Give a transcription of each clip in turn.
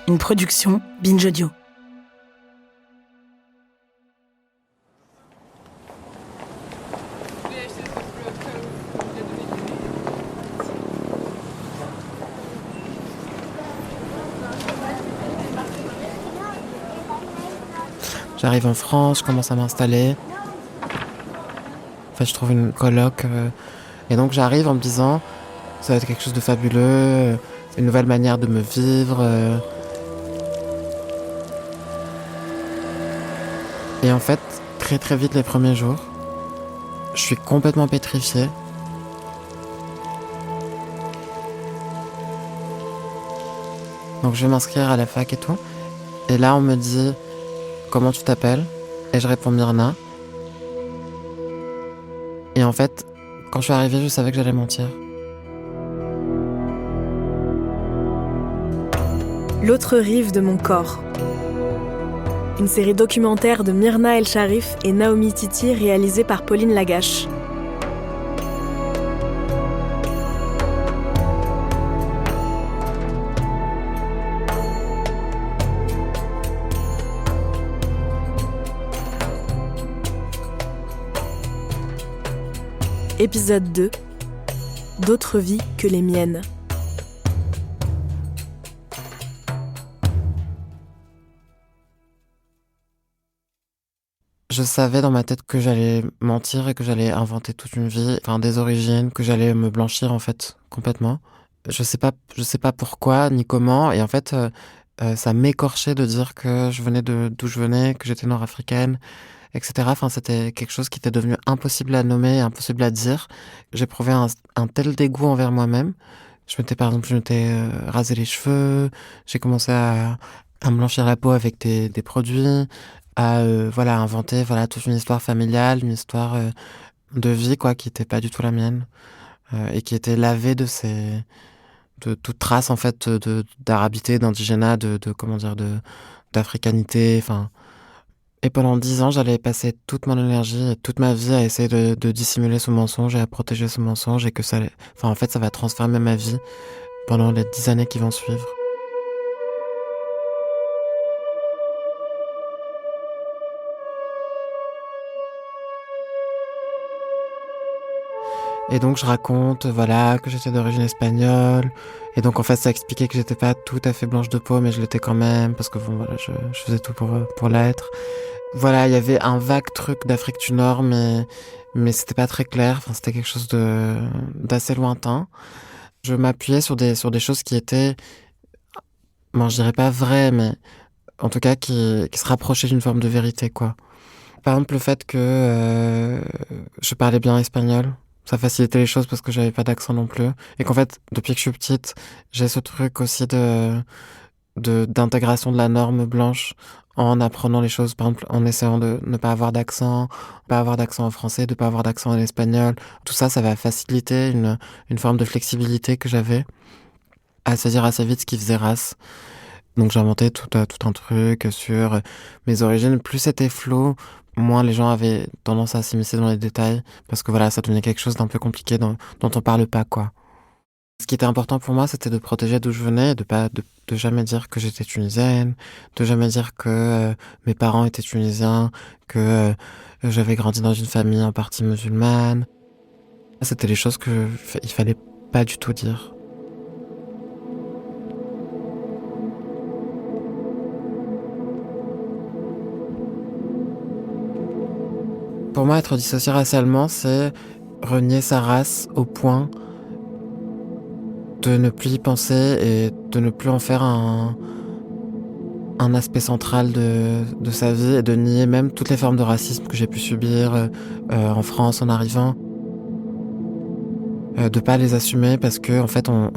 Une production Binge Audio. J'arrive en France, je commence à m'installer. En fait, je trouve une coloc. Et donc, j'arrive en me disant, ça va être quelque chose de fabuleux, une nouvelle manière de me vivre. Et en fait, très très vite les premiers jours, je suis complètement pétrifiée. Donc, je vais m'inscrire à la fac et tout. Et là, on me dit, comment tu t'appelles ? Et je réponds Myrna. Et en fait, quand je suis arrivée, je savais que j'allais mentir. L'autre rive de mon corps. Une série documentaire de Myrna El Sharif et Naomi Titi réalisée par Pauline Lagache. Épisode 2. D'autres vies que les miennes. Je savais dans ma tête que j'allais mentir et que j'allais inventer toute une vie, enfin des origines, que j'allais me blanchir en fait complètement. Je sais pas pourquoi ni comment, et en fait ça m'écorchait de dire que je venais d'où je venais, que j'étais nord-africaine, etc. Enfin c'était quelque chose qui était devenu impossible à nommer, impossible à dire. J'éprouvais un tel dégoût envers moi-même. Je m'étais rasé les cheveux, j'ai commencé à me blanchir la peau avec des produits, à inventer toute une histoire familiale, une histoire de vie quoi qui était pas du tout la mienne, et qui était lavée de toute trace en fait d'arabité, d'indigénat, d'africanité, enfin. Et pendant 10 ans, j'allais passer toute mon énergie et toute ma vie à essayer de dissimuler ce mensonge et à protéger ce mensonge, et que en fait ça va transformer ma vie pendant les 10 années qui vont suivre. Et donc je raconte, que j'étais d'origine espagnole. Et donc en fait ça expliquait que j'étais pas tout à fait blanche de peau, mais je l'étais quand même, parce que je faisais tout pour l'être. Voilà, il y avait un vague truc d'Afrique du Nord, mais c'était pas très clair. Enfin, c'était quelque chose d'assez lointain. Je m'appuyais sur des choses qui étaient, je dirais pas vraies, mais en tout cas qui se rapprochaient d'une forme de vérité, quoi. Par exemple, le fait que je parlais bien espagnol, ça facilitait les choses parce que j'avais pas d'accent non plus. Et qu'en fait, depuis que je suis petite, j'ai ce truc aussi d'intégration de la norme blanche en apprenant les choses, par exemple, en essayant de ne pas avoir d'accent, pas avoir d'accent en français, de pas avoir d'accent en espagnol. Tout ça, ça va faciliter une forme de flexibilité que j'avais à saisir assez vite ce qui faisait race. Donc j'ai inventé tout un truc sur mes origines. Plus c'était flou, moins les gens avaient tendance à s'immiscer dans les détails, parce que ça devenait quelque chose d'un peu compliqué dont on parle pas, quoi. Ce qui était important pour moi, c'était de protéger d'où je venais, de jamais dire que j'étais tunisienne, de jamais dire que mes parents étaient tunisiens, que j'avais grandi dans une famille en partie musulmane. C'était les choses il fallait pas du tout dire. Pour moi, être dissocié racialement, c'est renier sa race au point de ne plus y penser et de ne plus en faire un aspect central de sa vie, et de nier même toutes les formes de racisme que j'ai pu subir en France en arrivant. De pas les assumer parce que en fait on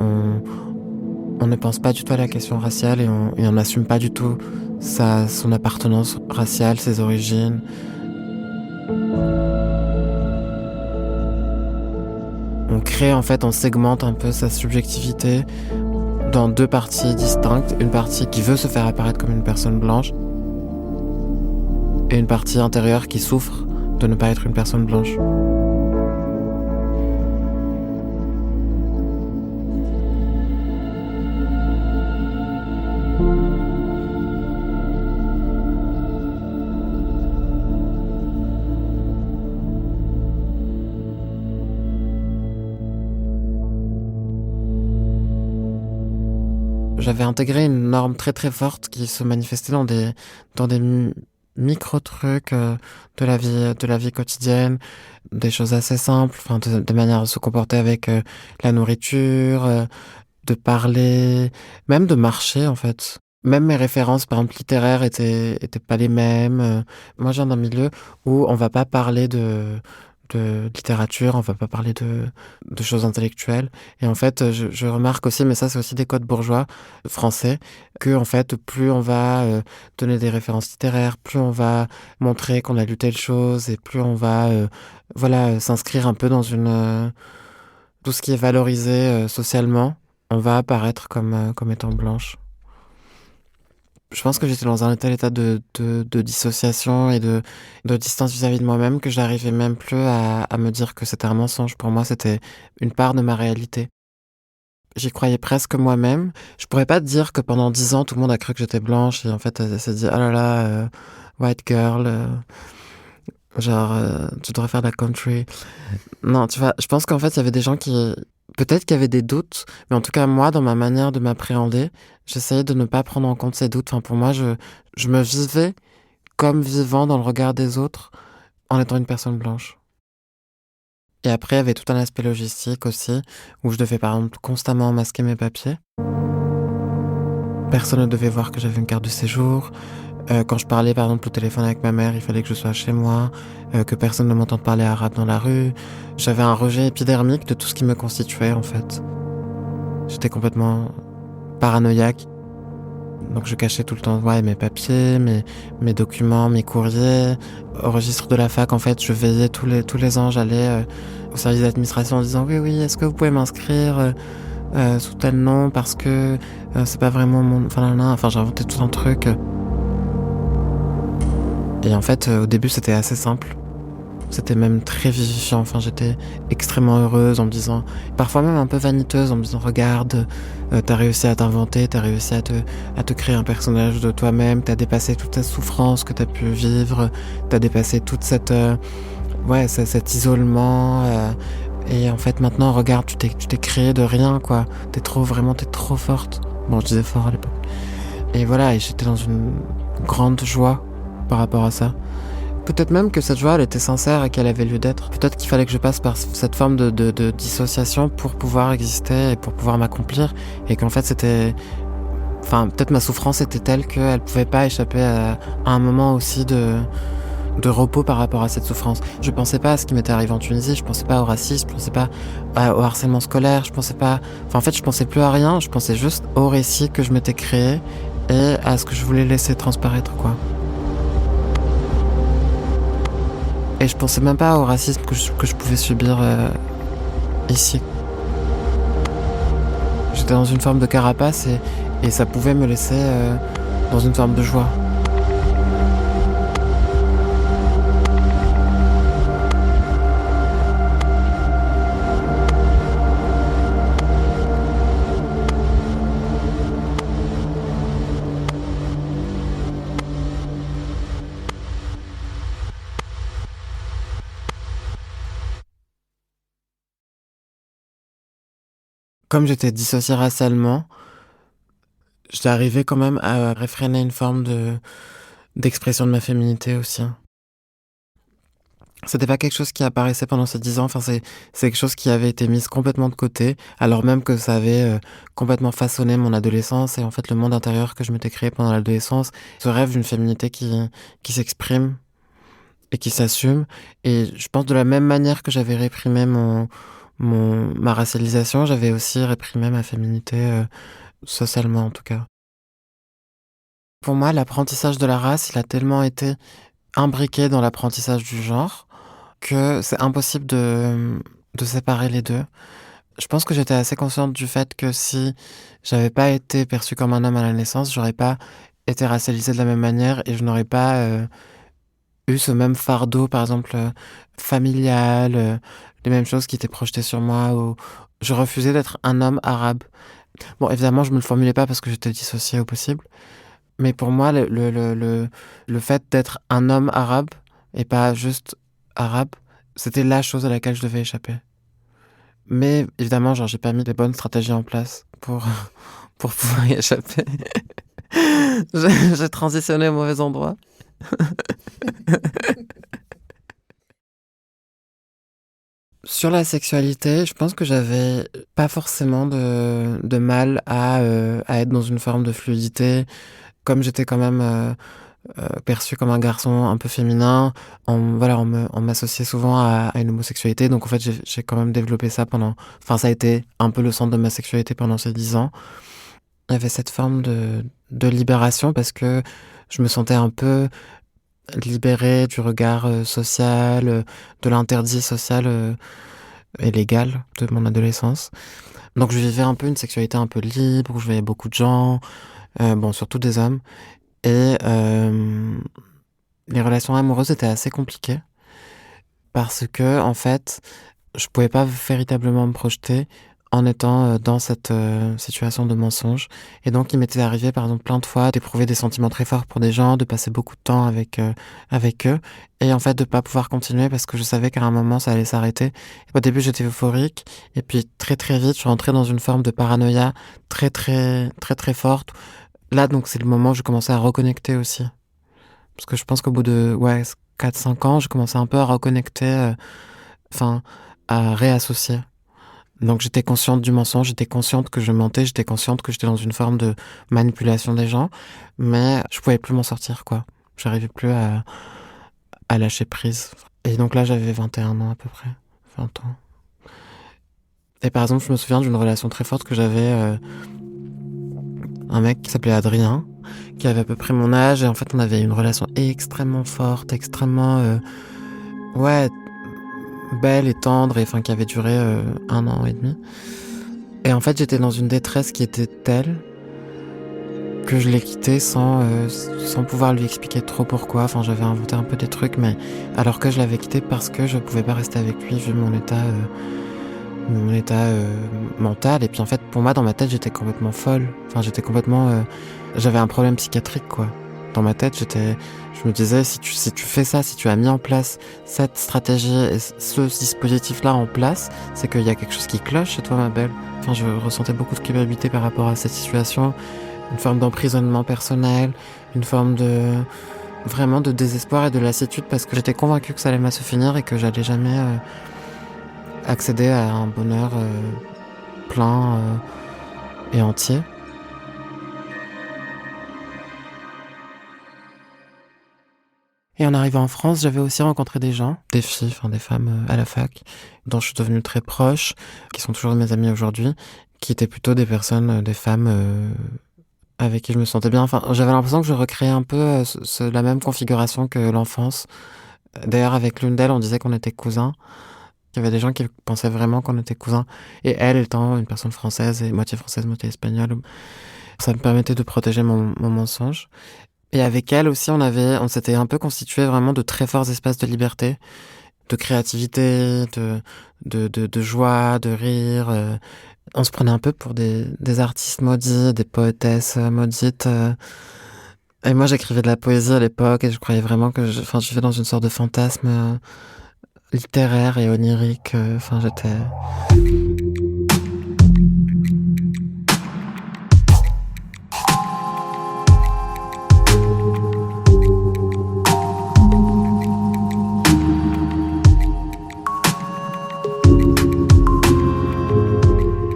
ne pense pas du tout à la question raciale, et on n'assume pas du tout son appartenance raciale, ses origines. On crée on segmente un peu sa subjectivité dans deux parties distinctes. Une partie qui veut se faire apparaître comme une personne blanche, et une partie intérieure qui souffre de ne pas être une personne blanche. J'avais intégré une norme très très forte qui se manifestait dans des micro-trucs de la vie quotidienne, des choses assez simples, enfin, de manière de se comporter avec la nourriture, de parler, même de marcher en fait. Même mes références, par exemple, littéraires étaient pas les mêmes. Moi, je viens d'un milieu où on va pas parler de littérature, on va pas parler de choses intellectuelles. Et en fait, je remarque aussi, mais ça, c'est aussi des codes bourgeois français, que, en fait, plus on va donner des références littéraires, plus on va montrer qu'on a lu telle chose, et plus on va, voilà, s'inscrire un peu dans tout ce qui est valorisé socialement, on va apparaître comme étant blanche. Je pense que j'étais dans un tel état de dissociation et de distance vis-à-vis de moi-même que j'arrivais même plus à me dire que c'était un mensonge. Pour moi, c'était une part de ma réalité. J'y croyais presque moi-même. Je pourrais pas te dire que pendant 10 ans, tout le monde a cru que j'étais blanche et en fait, elle s'est dit, oh là là, white girl, genre, tu devrais faire de la country. Non, tu vois, je pense qu'en fait, il y avait des gens qui... Peut-être qu'il y avait des doutes, mais en tout cas, moi, dans ma manière de m'appréhender, j'essayais de ne pas prendre en compte ces doutes. Enfin, pour moi, je me vivais comme vivant dans le regard des autres en étant une personne blanche. Et après, il y avait tout un aspect logistique aussi, où je devais par exemple constamment masquer mes papiers. Personne ne devait voir que j'avais une carte de séjour. Quand je parlais par exemple au téléphone avec ma mère, il fallait que je sois chez moi, que personne ne m'entende parler arabe dans la rue. J'avais un rejet épidermique de tout ce qui me constituait en fait. J'étais complètement paranoïaque. Donc je cachais tout le temps mes papiers, mes documents, mes courriers. Au registre de la fac, en fait, je veillais tous les ans, j'allais au service d'administration en disant oui, est-ce que vous pouvez m'inscrire sous tel nom parce que c'est pas vraiment mon... Enfin, j'inventais tout un truc. Et en fait, au début, c'était assez simple. C'était même très vivifiant. Enfin, j'étais extrêmement heureuse en me disant, parfois même un peu vaniteuse, en me disant, regarde, t'as réussi à t'inventer, t'as réussi à te créer un personnage de toi-même, t'as dépassé toute ta souffrance que t'as pu vivre, t'as dépassé toute cet isolement. Et en fait, maintenant, regarde, tu t'es créé de rien, quoi. T'es trop forte. Bon, je disais fort à l'époque. Et voilà, et j'étais dans une grande joie par rapport à ça. Peut-être même que cette joie, elle était sincère et qu'elle avait lieu d'être. Peut-être qu'il fallait que je passe par cette forme de dissociation pour pouvoir exister et pour pouvoir m'accomplir. Et qu'en fait, c'était... Enfin, peut-être ma souffrance était telle qu'elle pouvait pas échapper à un moment aussi de repos par rapport à cette souffrance. Je pensais pas à ce qui m'était arrivé en Tunisie, je pensais pas au racisme, je pensais pas au harcèlement scolaire, je pensais pas... Enfin, en fait, je pensais plus à rien, je pensais juste au récit que je m'étais créé et à ce que je voulais laisser transparaître, quoi. Et je pensais même pas au racisme que je pouvais subir ici. J'étais dans une forme de carapace et ça pouvait me laisser dans une forme de joie. Comme j'étais dissocié racialement, j'arrivais quand même à réfréner une forme d'expression de ma féminité aussi. C'était pas quelque chose qui apparaissait pendant ces 10 ans, enfin c'est quelque chose qui avait été mis complètement de côté, alors même que ça avait complètement façonné mon adolescence et en fait le monde intérieur que je m'étais créé pendant l'adolescence, ce rêve d'une féminité qui s'exprime et qui s'assume. Et je pense de la même manière que j'avais réprimé ma racialisation, j'avais aussi réprimé ma féminité, socialement en tout cas. Pour moi, l'apprentissage de la race, il a tellement été imbriqué dans l'apprentissage du genre que c'est impossible de séparer les deux. Je pense que j'étais assez consciente du fait que si j'avais pas été perçue comme un homme à la naissance, j'aurais pas été racialisée de la même manière et je n'aurais pas eu ce même fardeau, par exemple, familial, les mêmes choses qui étaient projetées sur moi. Ou... Je refusais d'être un homme arabe. Bon, évidemment, je me le formulais pas parce que j'étais dissociée au possible. Mais pour moi, le fait d'être un homme arabe et pas juste arabe, c'était la chose à laquelle je devais échapper. Mais évidemment, genre, j'ai pas mis les bonnes stratégies en place pour pour pouvoir y échapper. J'ai transitionné au mauvais endroit. Sur la sexualité, je pense que j'avais pas forcément de mal à être dans une forme de fluidité. Comme j'étais quand même perçu comme un garçon un peu féminin, on m'associait souvent à une homosexualité. Donc en fait, j'ai quand même développé ça pendant... Enfin, ça a été un peu le centre de ma sexualité pendant ces 10 ans. Il y avait cette forme de libération parce que je me sentais un peu libérée du regard social, de l'interdit social et légal de mon adolescence. Donc je vivais un peu une sexualité un peu libre, où je voyais beaucoup de gens, bon, surtout des hommes. Et les relations amoureuses étaient assez compliquées parce que, en fait, je pouvais pas véritablement me projeter en étant dans cette situation de mensonge. Et donc, il m'était arrivé, par exemple, plein de fois d'éprouver des sentiments très forts pour des gens, de passer beaucoup de temps avec eux, et en fait, de pas pouvoir continuer parce que je savais qu'à un moment, ça allait s'arrêter. Au début, j'étais euphorique, et puis très très vite, je suis rentrée dans une forme de paranoïa très très très très forte. Là, donc, c'est le moment où je commençais à reconnecter aussi. Parce que je pense qu'au bout de 4-5 ans, je commençais un peu à reconnecter, à réassocier. Donc j'étais consciente du mensonge, j'étais consciente que je mentais, j'étais consciente que j'étais dans une forme de manipulation des gens, mais je pouvais plus m'en sortir, quoi. J'arrivais plus à lâcher prise. Et donc là, j'avais 21 ans à peu près, 20 ans. Et par exemple, je me souviens d'une relation très forte que j'avais, un mec qui s'appelait Adrien, qui avait à peu près mon âge, et en fait, on avait une relation extrêmement forte, extrêmement, belle et tendre, et qui avait duré 1 an et demi. Et en fait, j'étais dans une détresse qui était telle que je l'ai quitté sans pouvoir lui expliquer trop pourquoi. Enfin, j'avais inventé un peu des trucs, mais alors que je l'avais quitté parce que je pouvais pas rester avec lui vu mon état mental. Et puis en fait, pour moi, dans ma tête, j'étais complètement folle. Enfin, j'étais complètement... j'avais un problème psychiatrique, quoi. Dans ma tête, je me disais, si tu fais ça, si tu as mis en place cette stratégie et ce dispositif-là en place, c'est qu'il y a quelque chose qui cloche chez toi, ma belle. Enfin, je ressentais beaucoup de culpabilité par rapport à cette situation, une forme d'emprisonnement personnel, une forme vraiment de désespoir et de lassitude parce que j'étais convaincue que ça allait mal se finir et que j'allais jamais accéder à un bonheur plein et entier. Et en arrivant en France, j'avais aussi rencontré des gens, des filles, des femmes à la fac, dont je suis devenue très proche, qui sont toujours mes amies aujourd'hui, qui étaient plutôt des personnes, des femmes avec qui je me sentais bien. Enfin, j'avais l'impression que je recréais un peu la même configuration que l'enfance. D'ailleurs, avec l'une d'elles, on disait qu'on était cousins. Il y avait des gens qui pensaient vraiment qu'on était cousins. Et elle étant une personne française, et moitié française, moitié espagnole, ça me permettait de protéger mon mensonge. Et avec elle aussi, on s'était un peu constitué vraiment de très forts espaces de liberté, de créativité, de joie, de rire. On se prenait un peu pour des artistes maudits, des poétesses maudites. Et moi, j'écrivais de la poésie à l'époque et je croyais vraiment que je vivais dans une sorte de fantasme littéraire et onirique. J'étais...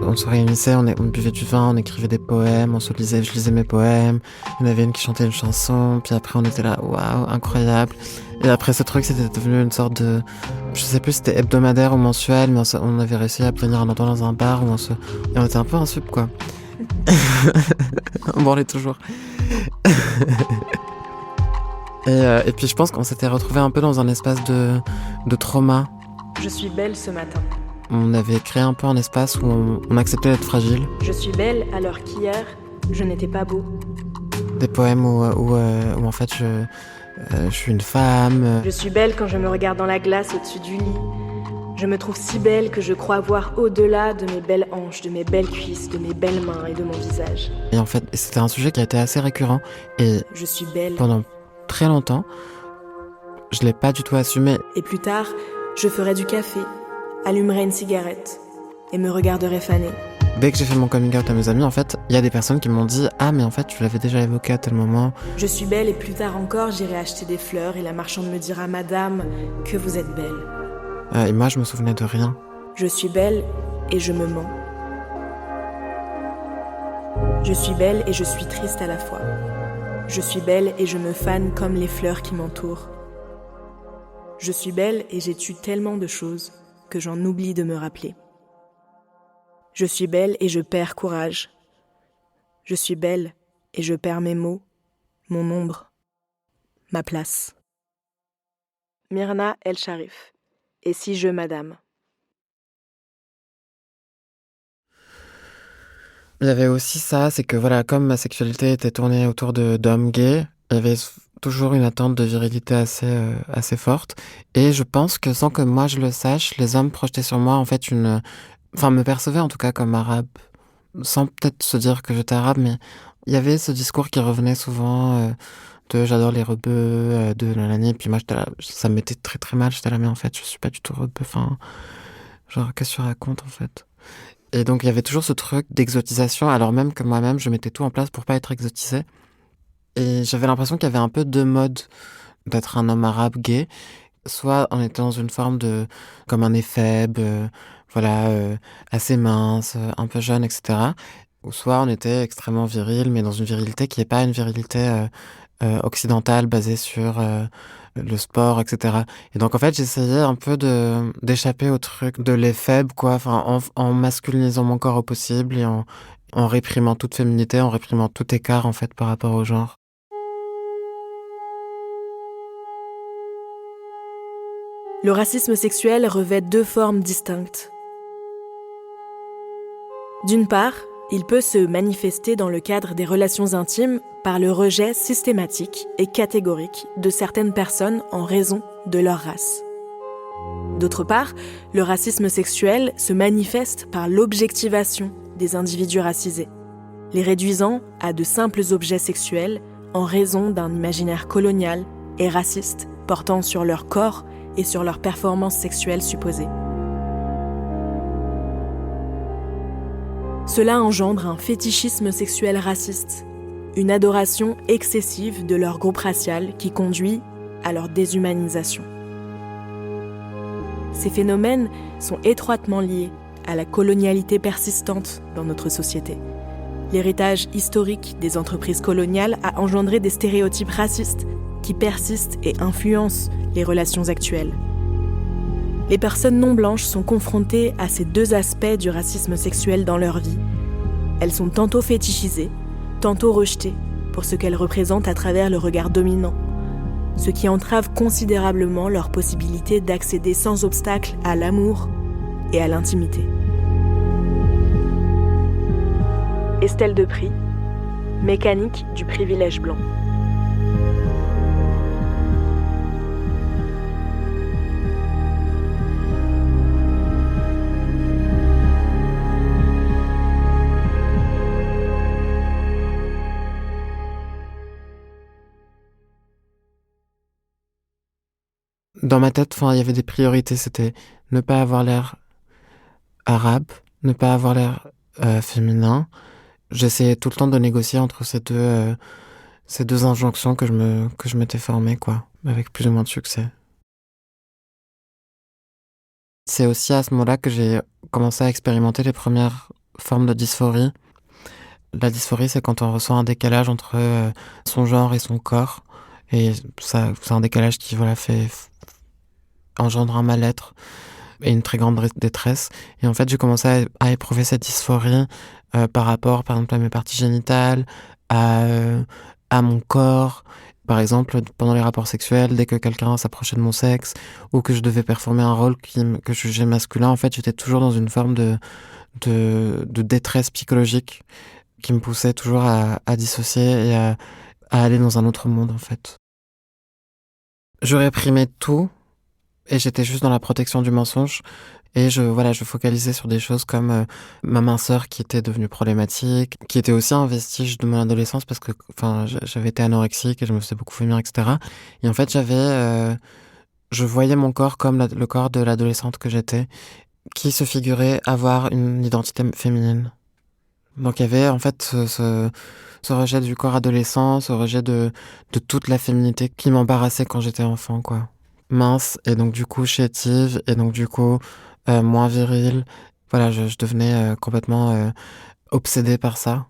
On se réunissait, on buvait du vin, on écrivait des poèmes, je lisais mes poèmes, il y en avait une qui chantait une chanson, puis après on était là, waouh, incroyable. Et après ce truc, c'était devenu une sorte de... Je sais plus si c'était hebdomadaire ou mensuel, mais on avait réussi à obtenir un endroit dans un bar où et on était un peu un sub, quoi. Bon, on l'est toujours. Et puis je pense qu'on s'était retrouvés un peu dans un espace de trauma. Je suis belle ce matin. On avait créé un peu un espace où on acceptait d'être fragile. Je suis belle alors qu'hier, je n'étais pas beau. Des poèmes où en fait je suis une femme. Je suis belle quand je me regarde dans la glace au-dessus du lit. Je me trouve si belle que je crois voir au-delà de mes belles hanches, de mes belles cuisses, de mes belles mains et de mon visage. Et en fait, c'était un sujet qui a été assez récurrent. Et je suis belle. Pendant très longtemps, je l'ai pas du tout assumé. Et plus tard, je ferai du café, allumerai une cigarette et me regarderai faner. Dès que j'ai fait mon coming out à mes amis, en fait, il y a des personnes qui m'ont dit « Ah, mais en fait, tu l'avais déjà évoqué à tel moment. » Je suis belle et plus tard encore, j'irai acheter des fleurs et la marchande me dira « Madame, que vous êtes belle. » Et moi, je me souvenais de rien. Je suis belle et je me mens. Je suis belle et je suis triste à la fois. Je suis belle et je me fane comme les fleurs qui m'entourent. Je suis belle et j'ai tué tellement de choses que j'en oublie de me rappeler. Je suis belle et je perds courage. Je suis belle et je perds mes mots, mon ombre, ma place. Myrna El Sharif. Et si je, madame? Il y avait aussi ça, c'est que voilà, comme ma sexualité était tournée autour d'hommes gays, il y avait toujours une attente de virilité assez forte. Et je pense que sans que moi je le sache, les hommes projetaient sur moi en fait enfin me percevaient en tout cas comme arabe, sans peut-être se dire que j'étais arabe, mais il y avait ce discours qui revenait souvent de j'adore les rebeux, de nanani, puis moi j'étais là, ça me mettait très très mal, j'étais là, mais en fait je suis pas du tout rebeu, enfin, genre qu'est-ce que tu racontes en fait? Et donc il y avait toujours ce truc d'exotisation, alors même que moi-même je mettais tout en place pour pas être exotisée. Et j'avais l'impression qu'il y avait un peu deux modes d'être un homme arabe gay. Soit on était dans une forme comme un éphèbe, voilà, assez mince, un peu jeune, etc. Ou soit on était extrêmement viril, mais dans une virilité qui n'est pas une virilité occidentale basée sur le sport, etc. Et donc en fait j'essayais un peu d'échapper au truc de l'éphèbe, quoi, enfin, en masculinisant mon corps au possible et en réprimant toute féminité, en réprimant tout écart en fait par rapport au genre. Le racisme sexuel revêt deux formes distinctes. D'une part, il peut se manifester dans le cadre des relations intimes par le rejet systématique et catégorique de certaines personnes en raison de leur race. D'autre part, le racisme sexuel se manifeste par l'objectivation des individus racisés, les réduisant à de simples objets sexuels en raison d'un imaginaire colonial et raciste portant sur leur corps et sur leurs performances sexuelles supposées. Cela engendre un fétichisme sexuel raciste, une adoration excessive de leur groupe racial qui conduit à leur déshumanisation. Ces phénomènes sont étroitement liés à la colonialité persistante dans notre société. L'héritage historique des entreprises coloniales a engendré des stéréotypes racistes qui persistent et influencent les relations actuelles. Les personnes non blanches sont confrontées à ces deux aspects du racisme sexuel dans leur vie. Elles sont tantôt fétichisées, tantôt rejetées pour ce qu'elles représentent à travers le regard dominant, ce qui entrave considérablement leur possibilité d'accéder sans obstacle à l'amour et à l'intimité. Estelle Depris, Mécanique du privilège blanc. Dans ma tête, enfin, il y avait des priorités, c'était ne pas avoir l'air arabe, ne pas avoir l'air féminin. J'essayais tout le temps de négocier entre ces deux injonctions que je m'étais formée, quoi, avec plus ou moins de succès. C'est aussi à ce moment-là que j'ai commencé à expérimenter les premières formes de dysphorie. La dysphorie, c'est quand on ressent un décalage entre son genre et son corps. Et ça, c'est un décalage qui, voilà, engendre un mal-être et une très grande détresse. Et en fait, j'ai commencé à éprouver cette dysphorie par rapport, par exemple, à mes parties génitales, à mon corps. Par exemple, pendant les rapports sexuels, dès que quelqu'un s'approchait de mon sexe ou que je devais performer un rôle que je jugeais masculin, en fait, j'étais toujours dans une forme de détresse psychologique qui me poussait toujours à dissocier et à aller dans un autre monde, en fait. Je réprimais tout et j'étais juste dans la protection du mensonge. Et je focalisais sur des choses comme ma minceur qui était devenue problématique, qui était aussi un vestige de mon adolescence parce que j'avais été anorexique et je me faisais beaucoup vomir, etc. Et en fait, je voyais mon corps comme le corps de l'adolescente que j'étais, qui se figurait avoir une identité féminine. Donc il y avait en fait ce rejet du corps adolescent, ce rejet de toute la féminité qui m'embarrassait quand j'étais enfant, quoi. Mince, et donc du coup chétive, et donc du coup moins virile. Voilà, je devenais complètement obsédée par ça.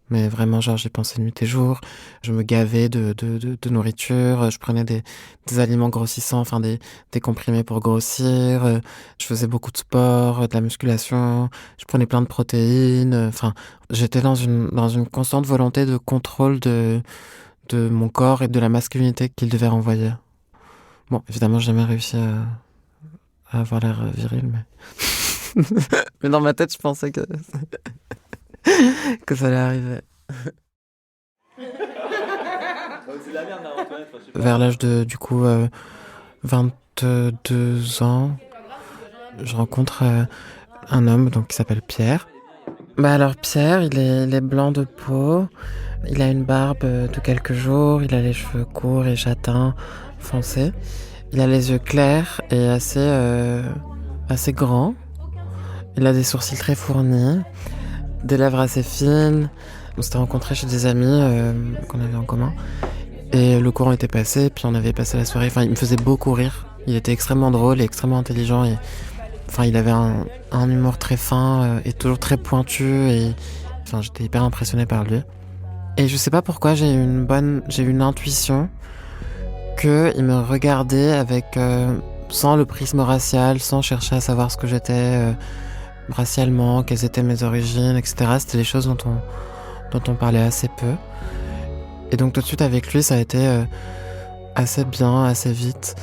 Mais vraiment, genre, j'y pensais nuit et jour. Je me gavais de nourriture. Je prenais des aliments grossissants, enfin des comprimés pour grossir. Je faisais beaucoup de sport, de la musculation. Je prenais plein de protéines. Enfin, j'étais dans une constante volonté de contrôle de mon corps et de la masculinité qu'il devait renvoyer. Bon, évidemment, j'ai jamais réussi à avoir l'air viril, mais... mais dans ma tête, je pensais que ça allait arriver. Vers l'âge de, du coup, 22 ans, je rencontre un homme donc, qui s'appelle Pierre. Bah alors Pierre, il est blanc de peau, il a une barbe de quelques jours, il a les cheveux courts et châtains foncés. Il a les yeux clairs et assez grands. Il a des sourcils très fournis, des lèvres assez fines. On s'était rencontrés chez des amis qu'on avait en commun. Et le courant était passé, puis on avait passé la soirée. Enfin, il me faisait beaucoup rire. Il était extrêmement drôle et extrêmement intelligent. Et, enfin, il avait un humour très fin et toujours très pointu. Et enfin, j'étais hyper impressionnée par lui. Et je sais pas pourquoi, j'ai eu une intuition qu'il me regardait avec sans le prisme racial, sans chercher à savoir ce que j'étais racialement, quelles étaient mes origines, etc. C'était des choses dont on parlait assez peu. Et donc tout de suite avec lui, ça a été assez bien, assez vite.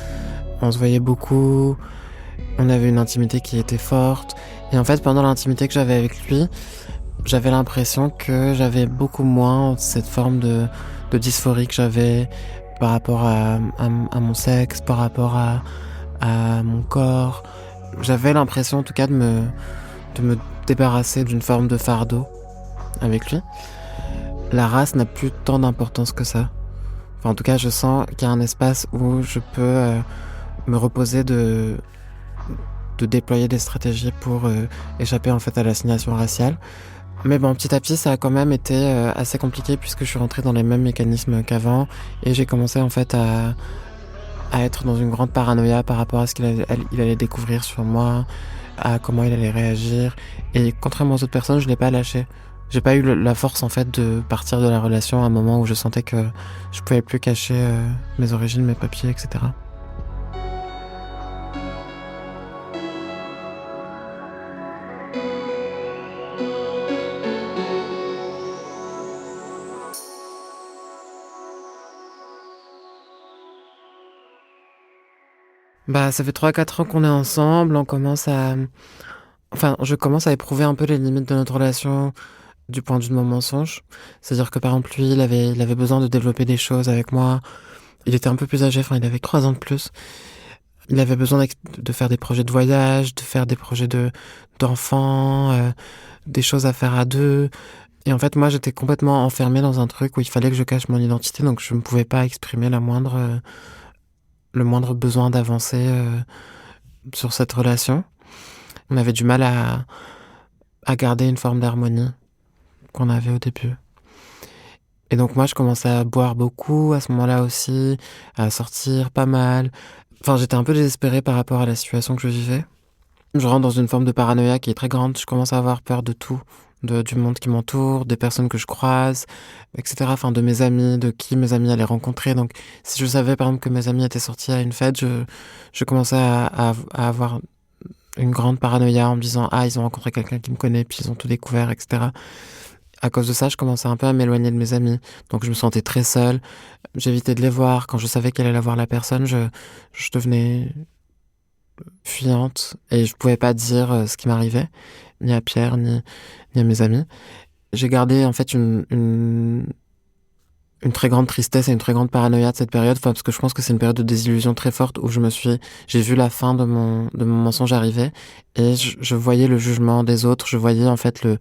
On se voyait beaucoup, on avait une intimité qui était forte. Et en fait, pendant l'intimité que j'avais avec lui, j'avais l'impression que j'avais beaucoup moins cette forme de dysphorie que j'avais par rapport à mon sexe, par rapport à mon corps. J'avais l'impression en tout cas de me débarrasser d'une forme de fardeau avec lui. La race n'a plus tant d'importance que ça. Enfin, en tout cas, je sens qu'il y a un espace où je peux me reposer de déployer des stratégies pour échapper en fait à l'assignation raciale. Mais bon, petit à petit, ça a quand même été assez compliqué puisque je suis rentrée dans les mêmes mécanismes qu'avant et j'ai commencé en fait à être dans une grande paranoïa par rapport à ce qu'il allait découvrir sur moi, à comment il allait réagir. Et contrairement aux autres personnes, je l'ai pas lâché. J'ai pas eu la force en fait de partir de la relation à un moment où je sentais que je pouvais plus cacher mes origines, mes papiers, etc. Bah, ça fait 3-4 ans qu'on est ensemble, je commence à éprouver un peu les limites de notre relation du point de vue de mon mensonge. C'est-à-dire que par exemple, lui, il avait besoin de développer des choses avec moi. Il était un peu plus âgé, enfin, il avait 3 ans de plus. Il avait besoin de faire des projets de voyage, de faire des projets d'enfants, des choses à faire à deux. Et en fait, moi, j'étais complètement enfermée dans un truc où il fallait que je cache mon identité, donc je ne pouvais pas exprimer le moindre besoin d'avancer sur cette relation. On avait du mal à garder une forme d'harmonie qu'on avait au début. Et donc moi, je commençais à boire beaucoup à ce moment-là aussi, à sortir pas mal. Enfin, j'étais un peu désespérée par rapport à la situation que je vivais. Je rentre dans une forme de paranoïa qui est très grande. Je commence à avoir peur de tout, du monde qui m'entoure, des personnes que je croise, etc. Enfin, de mes amis, de qui mes amis allaient rencontrer. Donc, si je savais par exemple que mes amis étaient sortis à une fête, je commençais à avoir une grande paranoïa en me disant « Ah, ils ont rencontré quelqu'un qui me connaît, puis ils ont tout découvert, etc. » À cause de ça, je commençais un peu à m'éloigner de mes amis. Donc je me sentais très seule. J'évitais de les voir. Quand je savais qu'elle allait voir la personne, je devenais fuyante. Et je pouvais pas dire ce qui m'arrivait, ni à Pierre, ni à mes amis. J'ai gardé en fait une très grande tristesse et une très grande paranoïa de cette période, parce que je pense que c'est une période de désillusion très forte où j'ai vu la fin de mon mensonge arriver et je voyais le jugement des autres, je voyais en fait le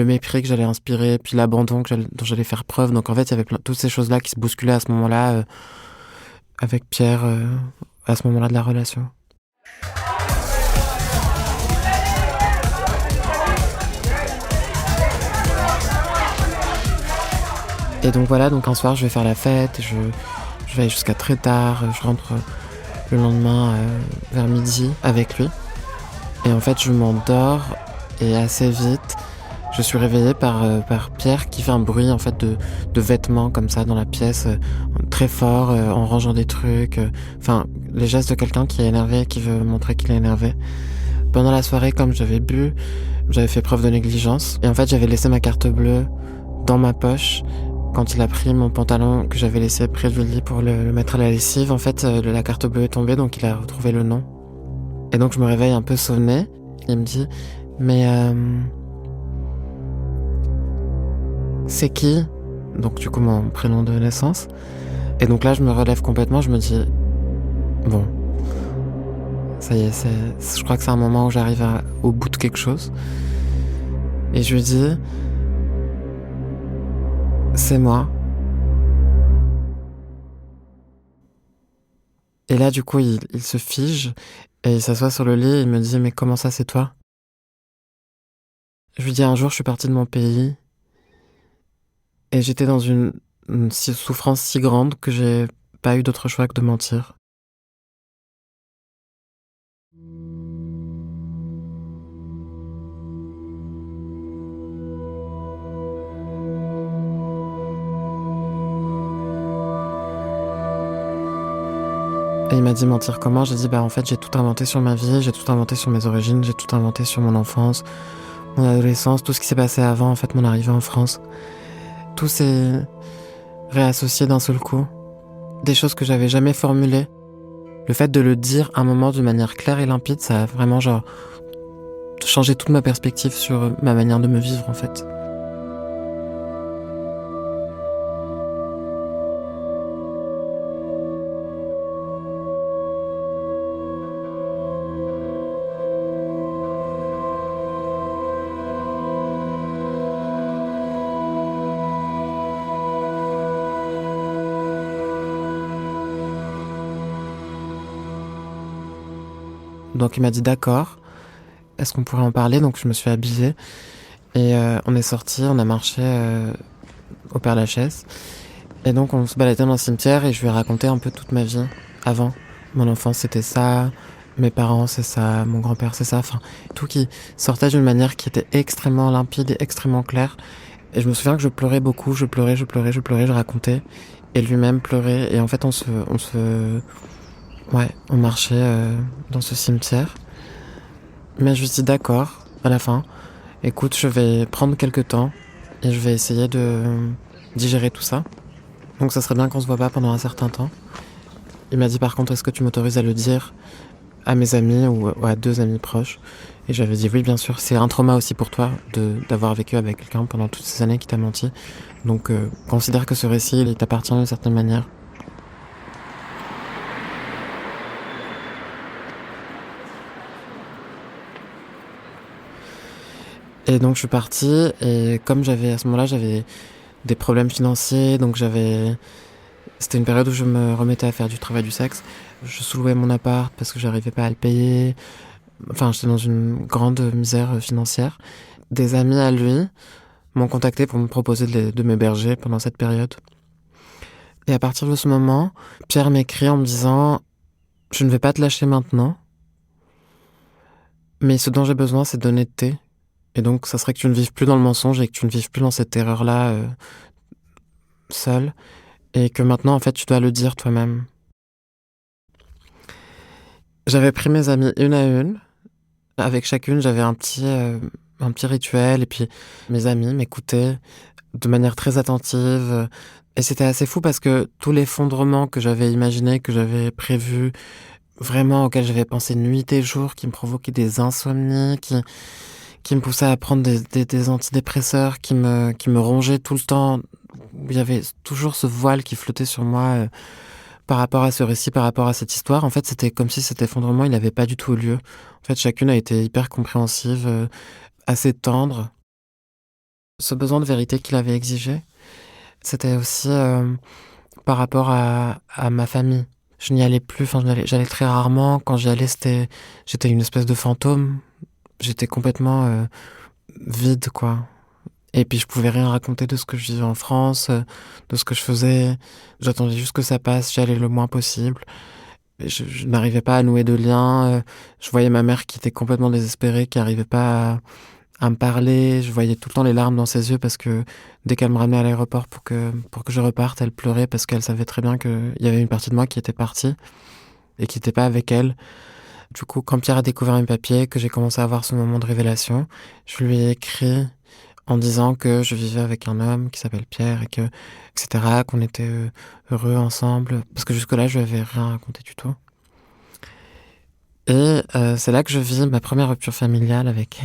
mépris que j'allais inspirer, puis l'abandon dont j'allais faire preuve. Donc en fait, il y avait toutes ces choses-là qui se bousculaient à ce moment-là avec Pierre, à ce moment-là de la relation. Et donc voilà, donc un soir je vais faire la fête, je vais aller jusqu'à très tard, je rentre le lendemain vers midi avec lui. Et en fait je m'endors et assez vite je suis réveillée par Pierre qui fait un bruit en fait de vêtements comme ça dans la pièce, très fort, en rangeant des trucs. Enfin, les gestes de quelqu'un qui est énervé, qui veut montrer qu'il est énervé. Pendant la soirée, comme j'avais bu, j'avais fait preuve de négligence. Et en fait, j'avais laissé ma carte bleue dans ma poche. Quand il a pris mon pantalon que j'avais laissé près du lit pour le mettre à la lessive, en fait, la carte bleue est tombée, donc il a retrouvé le nom. Et donc, je me réveille un peu sonnée. Il me dit, mais c'est qui? Donc du coup mon prénom de naissance. Et donc là je me relève complètement, je me dis bon, ça y est, je crois que c'est un moment où j'arrive au bout de quelque chose. Et je lui dis c'est moi. Et là du coup il se fige et il s'assoit sur le lit et il me dit mais comment ça c'est toi? Je lui dis un jour je suis partie de mon pays et j'étais dans une souffrance si grande que j'ai pas eu d'autre choix que de mentir. Et il m'a dit mentir comment? J'ai dit bah en fait j'ai tout inventé sur ma vie, j'ai tout inventé sur mes origines, j'ai tout inventé sur mon enfance, mon adolescence, tout ce qui s'est passé avant en fait mon arrivée en France. Tout s'est réassocié d'un seul coup. Des choses que j'avais jamais formulées. Le fait de le dire à un moment d'une manière claire et limpide, ça a vraiment genre changé toute ma perspective sur ma manière de me vivre en fait. Donc il m'a dit d'accord, est-ce qu'on pourrait en parler? Donc je me suis habillée et on est sorti, on a marché au Père-Lachaise. Et donc on se baladait dans le cimetière et je lui ai raconté un peu toute ma vie avant. Mon enfance c'était ça, mes parents c'est ça, mon grand-père c'est ça, enfin tout qui sortait d'une manière qui était extrêmement limpide et extrêmement claire. Et je me souviens que je pleurais beaucoup, je pleurais, je racontais. Et lui-même pleurait et en fait on marchait dans ce cimetière. Mais je me suis dit d'accord, à la fin, écoute, je vais prendre quelques temps et je vais essayer de digérer tout ça. Donc ça serait bien qu'on se voit pas pendant un certain temps. Il m'a dit par contre, est-ce que tu m'autorises à le dire à mes amis ou à 2 amis proches? Et j'avais dit oui, bien sûr, c'est un trauma aussi pour toi d'avoir vécu avec quelqu'un pendant toutes ces années qui t'a menti. Donc considère que ce récit, il t'appartient d'une certaine manière. Et donc je suis partie et comme à ce moment-là, j'avais des problèmes financiers, donc c'était une période où je me remettais à faire du travail du sexe. Je sous-louais mon appart parce que j'arrivais pas à le payer. Enfin, j'étais dans une grande misère financière. Des amis à lui m'ont contacté pour me proposer de m'héberger pendant cette période. Et à partir de ce moment, Pierre m'écrit en me disant « Je ne vais pas te lâcher maintenant, mais ce dont j'ai besoin, c'est d'honnêteté. Et donc, ça serait que tu ne vives plus dans le mensonge et que tu ne vives plus dans cette erreur-là seule. Et que maintenant, en fait, tu dois le dire toi-même. » J'avais pris mes amies une à une. Avec chacune, j'avais un petit rituel. Et puis, mes amies m'écoutaient de manière très attentive. Et c'était assez fou parce que tout l'effondrement que j'avais imaginé, que j'avais prévu, vraiment auquel j'avais pensé nuit et jour, qui me provoquait des insomnies, qui me poussait à prendre des antidépresseurs, qui me rongeait tout le temps. Il y avait toujours ce voile qui flottait sur moi par rapport à ce récit, par rapport à cette histoire. En fait, c'était comme si cet effondrement, il n'avait pas du tout eu lieu. En fait, chacune a été hyper compréhensive, assez tendre. Ce besoin de vérité qu'il avait exigé, c'était aussi par rapport à ma famille. Je n'y allais plus, enfin j'allais très rarement. Quand j'y allais, j'étais une espèce de fantôme. J'étais complètement vide, quoi. Et puis je pouvais rien raconter de ce que je vivais en France, de ce que je faisais. J'attendais juste que ça passe, j'y allais le moins possible. Et je n'arrivais pas à nouer de lien. Je voyais ma mère qui était complètement désespérée, qui n'arrivait pas à me parler. Je voyais tout le temps les larmes dans ses yeux parce que dès qu'elle me ramenait à l'aéroport pour que je reparte, elle pleurait parce qu'elle savait très bien qu'il y avait une partie de moi qui était partie et qui n'était pas avec elle. Du coup, quand Pierre a découvert mes papiers, que j'ai commencé à avoir ce moment de révélation, je lui ai écrit en disant que je vivais avec un homme qui s'appelle Pierre et que, etc., qu'on était heureux ensemble. Parce que jusque-là, je lui avais rien raconté du tout. Et c'est là que je vis ma première rupture familiale avec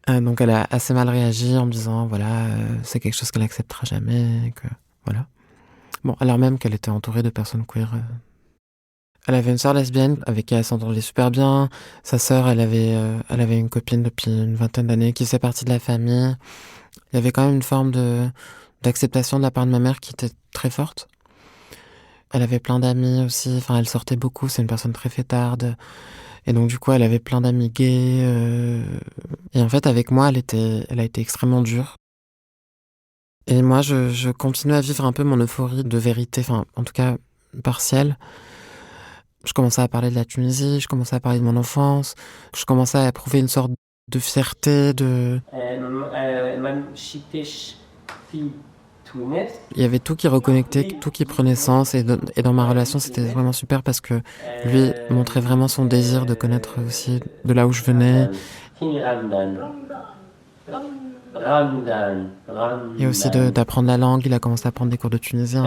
elle. Donc elle a assez mal réagi en me disant, voilà, c'est quelque chose qu'elle acceptera jamais, que voilà. Bon, alors même qu'elle était entourée de personnes queer. Elle avait une sœur lesbienne avec qui elle s'entendait super bien. Sa sœur, elle avait une copine depuis une vingtaine d'années qui faisait partie de la famille. Il y avait quand même une forme d'acceptation de la part de ma mère qui était très forte. Elle avait plein d'amis aussi. Enfin, elle sortait beaucoup. C'est une personne très fêtarde. Et donc, du coup, elle avait plein d'amis gays. Et en fait, avec moi, elle a été extrêmement dure. Et moi, je continuais à vivre un peu mon euphorie de vérité, enfin, en tout cas, partielle. Je commençais à parler de la Tunisie, je commençais à parler de mon enfance, je commençais à éprouver une sorte de fierté, Il y avait tout qui reconnectait, tout qui prenait sens, et dans ma relation, c'était vraiment super parce que lui montrait vraiment son désir de connaître aussi de là où je venais. Et aussi d'apprendre la langue, il a commencé à prendre des cours de tunisien.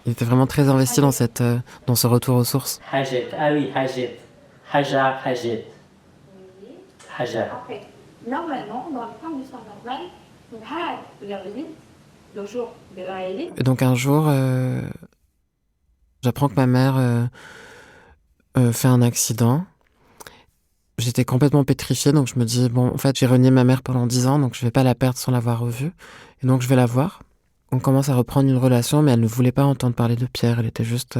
Il était vraiment très investi dans ce retour aux sources. Normalement, dans le temps du sang normal, le jour de l'Aïd. Et donc un jour, j'apprends que ma mère fait un accident. J'étais complètement pétrifiée, donc je me dis, bon, en fait, j'ai renié ma mère pendant 10 ans, donc je vais pas la perdre sans l'avoir revue. Et donc je vais la voir. On commence à reprendre une relation, mais elle ne voulait pas entendre parler de Pierre. Elle était juste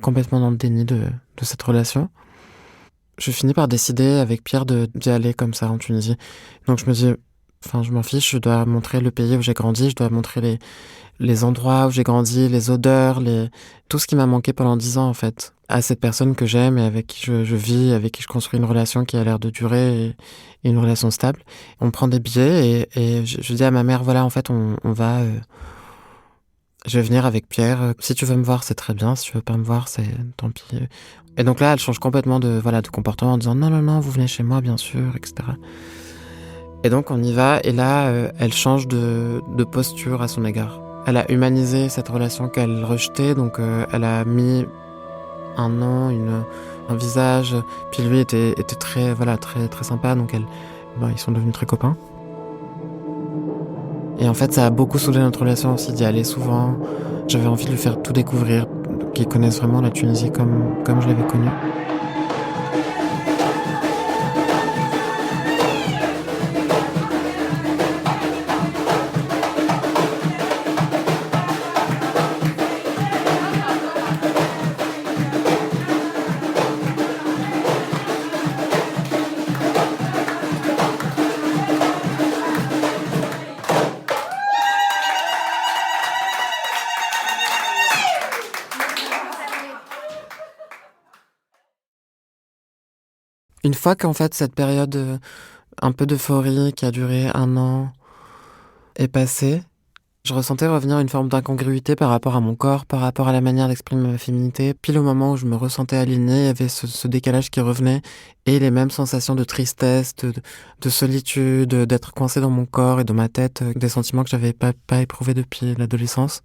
complètement dans le déni de cette relation. Je finis par décider avec Pierre d'y aller comme ça en Tunisie. Donc je me dis, enfin, je m'en fiche, je dois montrer le pays où j'ai grandi, je dois montrer les endroits où j'ai grandi, les odeurs, tout ce qui m'a manqué pendant 10 ans, en fait, à cette personne que j'aime et avec qui je vis, avec qui je construis une relation qui a l'air de durer et une relation stable. On prend des billets et je dis à ma mère, voilà, en fait, on va... je vais venir avec Pierre. Si tu veux me voir, c'est très bien. Si tu veux pas me voir, c'est tant pis. Et donc là, elle change complètement de comportement en disant non, non, non, vous venez chez moi, bien sûr, etc. Et donc on y va. Et là, elle change de posture à son égard. Elle a humanisé cette relation qu'elle rejetait. Donc elle a mis un nom, un visage. Puis lui était très, très, très sympa. Donc ils sont devenus très copains. Et en fait, ça a beaucoup soudé notre relation aussi d'y aller souvent. J'avais envie de lui faire tout découvrir, qu'il connaisse vraiment la Tunisie comme je l'avais connue. Une fois qu'en fait cette période un peu d'euphorie qui a duré 1 an est passée, je ressentais revenir une forme d'incongruité par rapport à mon corps, par rapport à la manière d'exprimer ma féminité. Pile au moment où je me ressentais alignée, il y avait ce décalage qui revenait et les mêmes sensations de tristesse, de solitude, d'être coincée dans mon corps et dans ma tête, des sentiments que j'avais pas éprouvés depuis l'adolescence.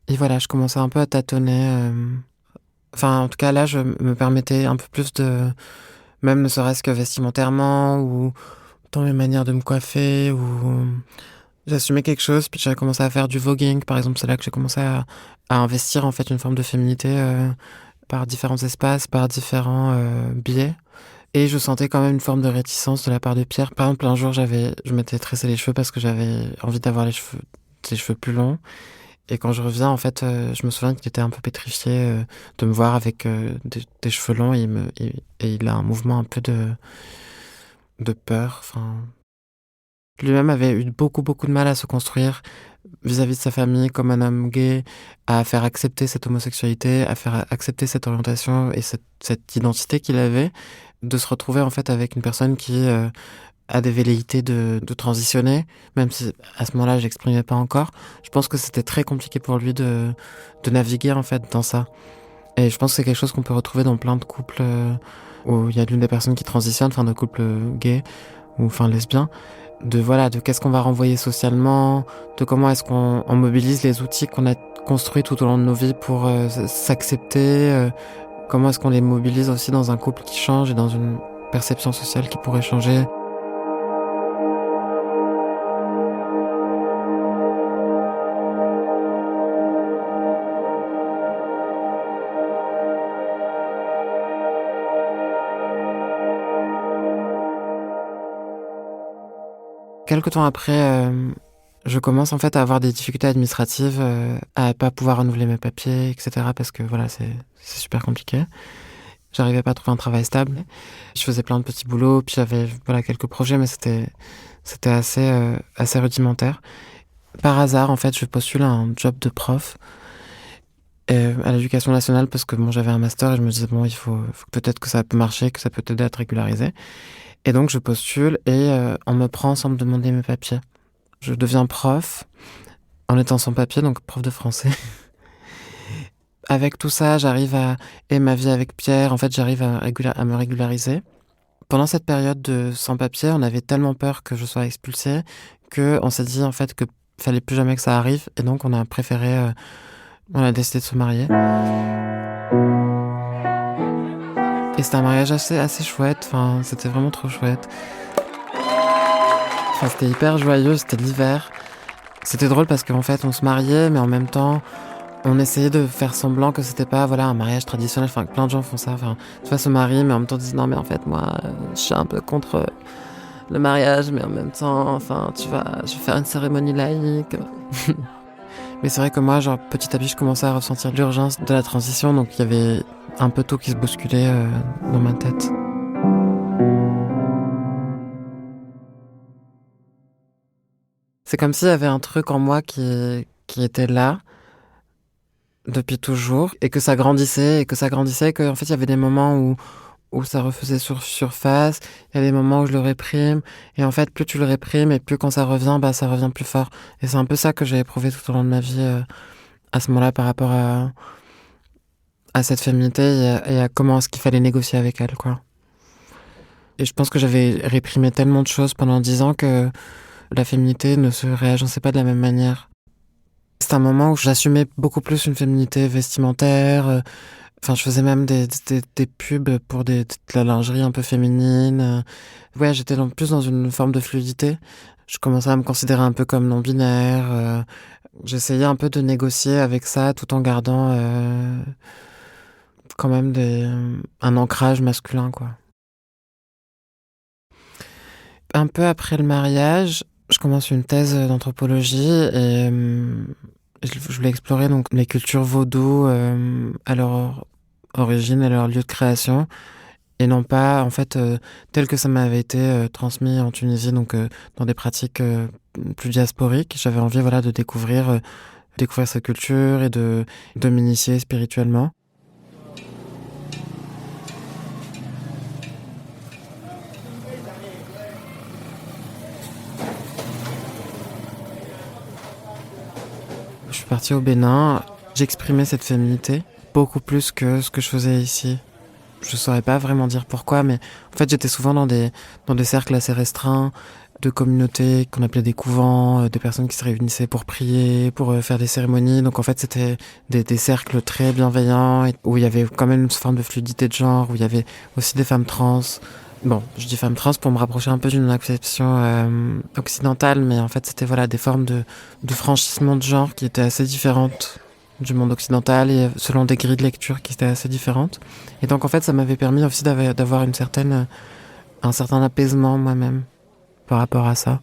Et voilà, je commençais un peu à tâtonner. Enfin, en tout cas, là, je me permettais un peu plus même ne serait-ce que vestimentairement ou dans mes manières de me coiffer ou j'assumais quelque chose, puis j'avais commencé à faire du voguing par exemple. C'est là que j'ai commencé à investir en fait une forme de féminité par différents espaces, par différents biais. Et je sentais quand même une forme de réticence de la part de Pierre. Par exemple, un jour je m'étais tressé les cheveux parce que j'avais envie d'avoir les cheveux plus longs. Et quand je reviens, en fait, je me souviens qu'il était un peu pétrifié de me voir avec des cheveux longs et il a un mouvement un peu de peur. Enfin, lui-même avait eu beaucoup, beaucoup de mal à se construire vis-à-vis de sa famille comme un homme gay, à faire accepter cette homosexualité, à faire accepter cette orientation et cette identité qu'il avait, de se retrouver en fait avec une personne qui a des velléités de transitionner, même si à ce moment-là, j'exprimais pas encore. Je pense que c'était très compliqué pour lui de naviguer en fait dans ça. Et je pense que c'est quelque chose qu'on peut retrouver dans plein de couples où il y a l'une des personnes qui transitionne, enfin de couples gays ou enfin lesbiens, de qu'est-ce qu'on va renvoyer socialement, de comment est-ce qu'on mobilise les outils qu'on a construits tout au long de nos vies pour s'accepter, comment est-ce qu'on les mobilise aussi dans un couple qui change et dans une perception sociale qui pourrait changer. Quelque temps après, je commence en fait à avoir des difficultés administratives, à pas pouvoir renouveler mes papiers, etc. Parce que voilà, c'est super compliqué. J'arrivais pas à trouver un travail stable. Je faisais plein de petits boulots, puis j'avais voilà quelques projets, mais c'était assez rudimentaire. Par hasard, en fait, je postule à un job de prof à l'Éducation nationale parce que bon, j'avais un master et je me disais bon, il faut peut-être que ça peut marcher, que ça peut t'aider à te régulariser. Et donc je postule et on me prend sans me demander mes papiers. Je deviens prof en étant sans papier, donc prof de français. Avec tout ça, et ma vie avec Pierre, en fait, j'arrive à me régulariser. Pendant cette période de sans papier, on avait tellement peur que je sois expulsée qu'on s'est dit en fait que fallait plus jamais que ça arrive, et donc on a préféré, on a décidé de se marier. Et c'était un mariage assez chouette, enfin, c'était vraiment trop chouette. Enfin, c'était hyper joyeux, c'était l'hiver. C'était drôle parce qu'en fait, on se mariait, mais en même temps, on essayait de faire semblant que c'était pas un mariage traditionnel. Enfin, plein de gens font ça. Enfin, tu vois, se marient, mais en même temps disent non, mais en fait, moi, je suis un peu contre le mariage, mais en même temps, enfin, tu vois, je vais faire une cérémonie laïque. Mais c'est vrai que moi, genre, petit à petit, je commençais à ressentir l'urgence de la transition, donc il y avait un peu tout qui se bousculait dans ma tête. C'est comme s'il y avait un truc en moi qui était là depuis toujours et que ça grandissait et que en fait il y avait des moments où ça refaisait surface, il y a des moments où je le réprime et en fait plus tu le réprimes et plus quand ça revient, bah ça revient plus fort. Et c'est un peu ça que j'ai éprouvé tout au long de ma vie à ce moment-là par rapport à cette féminité et à comment est-ce qu'il fallait négocier avec elle, quoi. Et je pense que j'avais réprimé tellement de choses pendant 10 ans que la féminité ne se réagençait pas de la même manière. C'est un moment où j'assumais beaucoup plus une féminité vestimentaire. Enfin, je faisais même des pubs pour de la lingerie un peu féminine. Ouais, j'étais plus dans une forme de fluidité. Je commençais à me considérer un peu comme non-binaire. J'essayais un peu de négocier avec ça tout en gardant quand même un ancrage masculin, quoi. Un peu après le mariage, je commence une thèse d'anthropologie et je voulais explorer donc les cultures vaudou à leur origine, à leur lieu de création, et non pas en fait tel que ça m'avait été transmis en Tunisie, donc dans des pratiques plus diasporiques. J'avais envie de découvrir cette culture et de m'initier spirituellement. Je suis partie au Bénin, j'exprimais cette féminité beaucoup plus que ce que je faisais ici. Je saurais pas vraiment dire pourquoi, mais en fait j'étais souvent dans des cercles assez restreints, de communautés qu'on appelait des couvents, des personnes qui se réunissaient pour prier, pour faire des cérémonies. Donc en fait c'était des cercles très bienveillants, où il y avait quand même une forme de fluidité de genre, où il y avait aussi des femmes trans. Bon, je dis femmes trans pour me rapprocher un peu d'une acception occidentale, mais en fait c'était des formes de franchissement de genre qui étaient assez différentes du monde occidental et selon des grilles de lecture qui étaient assez différentes. Et donc en fait ça m'avait permis aussi d'avoir un certain apaisement moi-même par rapport à ça.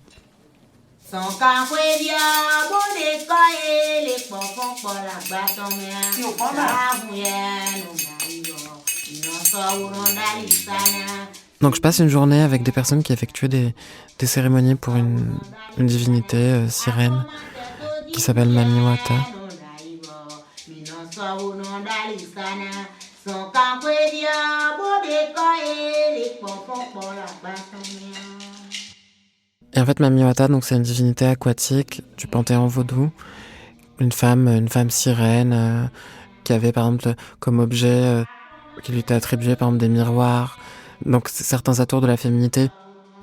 Donc je passe une journée avec des personnes qui effectuent des cérémonies pour une divinité sirène qui s'appelle Mami Wata. Et en fait, Mami Wata, donc c'est une divinité aquatique du panthéon vaudou, une femme sirène qui avait par exemple comme objet qui lui était attribué par exemple des miroirs, donc certains atours de la féminité.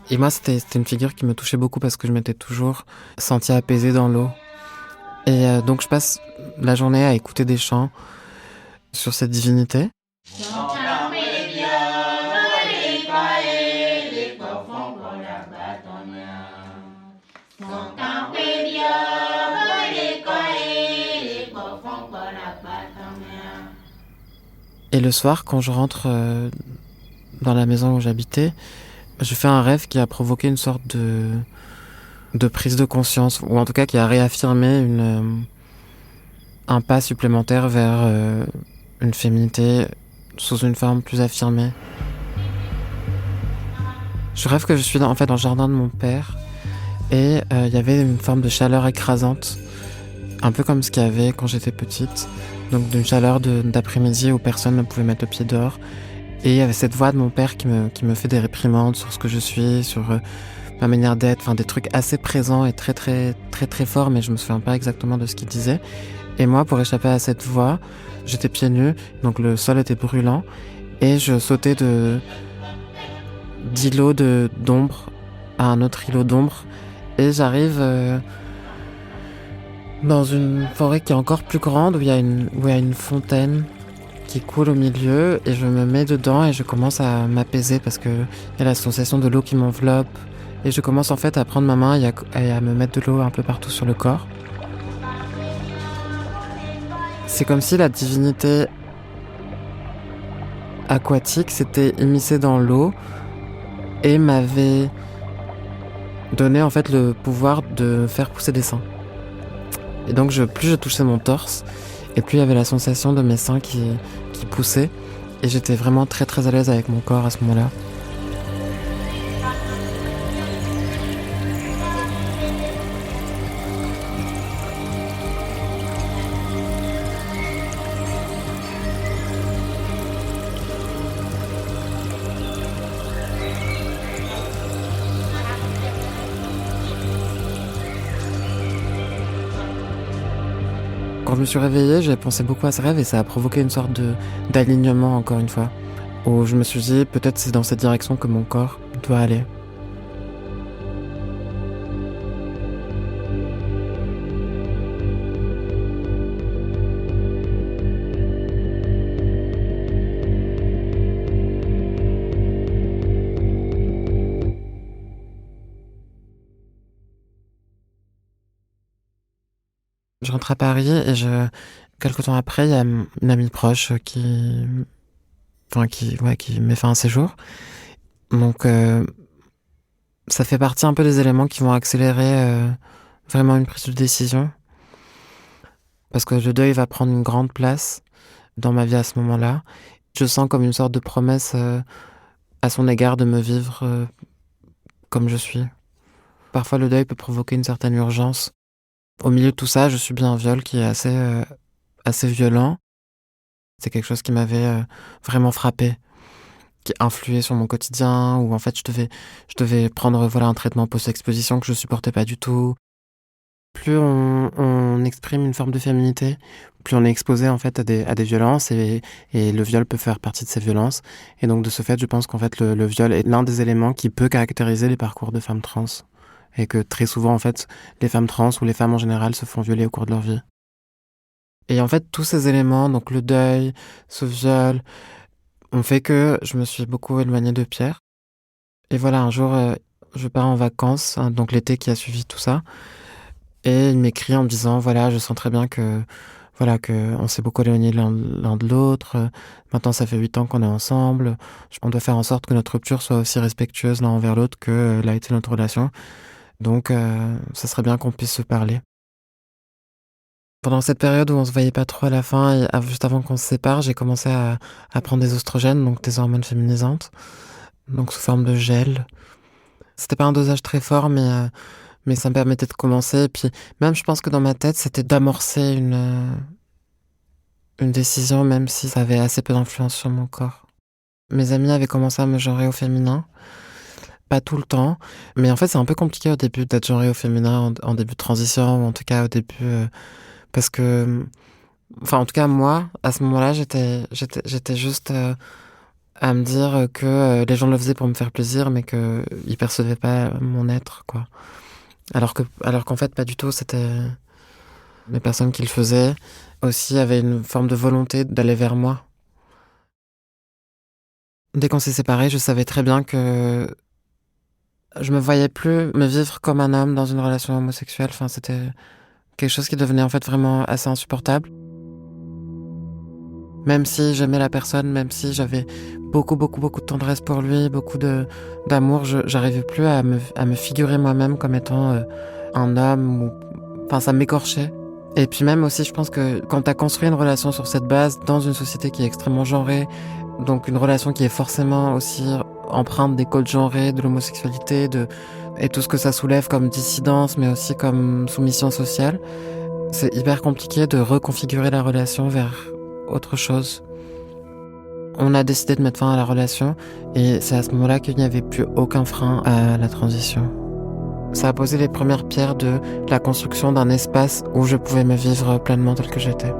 Et moi, c'était une figure qui me touchait beaucoup parce que je m'étais toujours sentie apaisée dans l'eau. Et donc je passe la journée à écouter des chants sur cette divinité. Et le soir, quand je rentre dans la maison où j'habitais, je fais un rêve qui a provoqué une sorte de prise de conscience, ou en tout cas qui a réaffirmé un pas supplémentaire vers une féminité sous une forme plus affirmée. Je rêve que je suis dans le jardin de mon père et il y avait une forme de chaleur écrasante, un peu comme ce qu'il y avait quand j'étais petite, donc d'une chaleur d'après-midi où personne ne pouvait mettre le pied dehors. Et il y avait cette voix de mon père qui me fait des réprimandes sur ce que je suis, sur ma manière d'être, enfin des trucs assez présents et très très très très forts, mais je me souviens pas exactement de ce qu'il disait. Et moi, pour échapper à cette voix, j'étais pieds nus, donc le sol était brûlant, et je sautais d'îlot d'ombre à un autre îlot d'ombre, et j'arrive dans une forêt qui est encore plus grande, où il y a une fontaine qui coule au milieu, et je me mets dedans et je commence à m'apaiser parce que il y a la sensation de l'eau qui m'enveloppe, et je commence en fait à prendre ma main et à me mettre de l'eau un peu partout sur le corps. C'est comme si la divinité aquatique s'était immiscée dans l'eau et m'avait donné en fait le pouvoir de faire pousser des seins. Et donc plus je touchais mon torse, et plus il y avait la sensation de mes seins qui poussaient, et j'étais vraiment très très à l'aise avec mon corps à ce moment-là. Quand je me suis réveillée, j'ai pensé beaucoup à ce rêve et ça a provoqué une sorte d'alignement, encore une fois, où je me suis dit peut-être c'est dans cette direction que mon corps doit aller. Je rentre à Paris et quelque temps après, il y a une amie proche qui met fin à ses jours. Donc, ça fait partie un peu des éléments qui vont accélérer vraiment une prise de décision. Parce que le deuil va prendre une grande place dans ma vie à ce moment-là. Je sens comme une sorte de promesse à son égard de me vivre comme je suis. Parfois, le deuil peut provoquer une certaine urgence. Au milieu de tout ça, je subis un viol qui est assez violent. C'est quelque chose qui m'avait vraiment frappé, qui influait sur mon quotidien, où en fait je devais prendre un traitement post-exposition que je supportais pas du tout. Plus on exprime une forme de féminité, plus on est exposé en fait à des violences, et le viol peut faire partie de ces violences. Et donc de ce fait, je pense qu'en fait le viol est l'un des éléments qui peut caractériser les parcours de femmes trans. Et que très souvent, en fait, les femmes trans ou les femmes en général se font violer au cours de leur vie. Et en fait, tous ces éléments, donc le deuil, ce viol, ont fait que je me suis beaucoup éloignée de Pierre. Et voilà, un jour, je pars en vacances, donc l'été qui a suivi tout ça, et il m'écrit en me disant, voilà, je sens très bien que on s'est beaucoup éloignés l'un de l'autre. Maintenant, ça fait 8 ans qu'on est ensemble. On doit faire en sorte que notre rupture soit aussi respectueuse l'un envers l'autre que l'a été notre relation. Donc, ça serait bien qu'on puisse se parler. Pendant cette période où on se voyait pas trop à la fin et juste avant qu'on se sépare, j'ai commencé à prendre des oestrogènes, donc des hormones féminisantes, donc sous forme de gel. C'était pas un dosage très fort, mais ça me permettait de commencer. Et puis même, je pense que dans ma tête, c'était d'amorcer une décision, même si ça avait assez peu d'influence sur mon corps. Mes amis avaient commencé à me genrer au féminin. Pas tout le temps, mais en fait, c'est un peu compliqué au début d'être genré au féminin, en début de transition, ou en tout cas au début, parce que, enfin, en tout cas, moi, à ce moment-là, j'étais juste à me dire que les gens le faisaient pour me faire plaisir, mais qu'ils percevaient pas mon être, quoi. Alors qu'en fait, pas du tout, c'était les personnes qui le faisaient aussi avaient une forme de volonté d'aller vers moi. Dès qu'on s'est séparés, je savais très bien que je me voyais plus me vivre comme un homme dans une relation homosexuelle. Enfin, c'était quelque chose qui devenait en fait vraiment assez insupportable. Même si j'aimais la personne, même si j'avais beaucoup de tendresse pour lui, d'amour, j'arrivais plus à me figurer moi-même comme étant un homme. Enfin, ça m'écorchait. Et puis même aussi, je pense que quand t'as construit une relation sur cette base, dans une société qui est extrêmement genrée, donc une relation qui est forcément aussi empreinte des codes genrés, de l'homosexualité, et tout ce que ça soulève comme dissidence, mais aussi comme soumission sociale, c'est hyper compliqué de reconfigurer la relation vers autre chose. On a décidé de mettre fin à la relation, et c'est à ce moment-là qu'il n'y avait plus aucun frein à la transition. Ça a posé les premières pierres de la construction d'un espace où je pouvais me vivre pleinement tel que j'étais.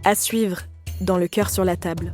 À suivre dans Le cœur sur la table.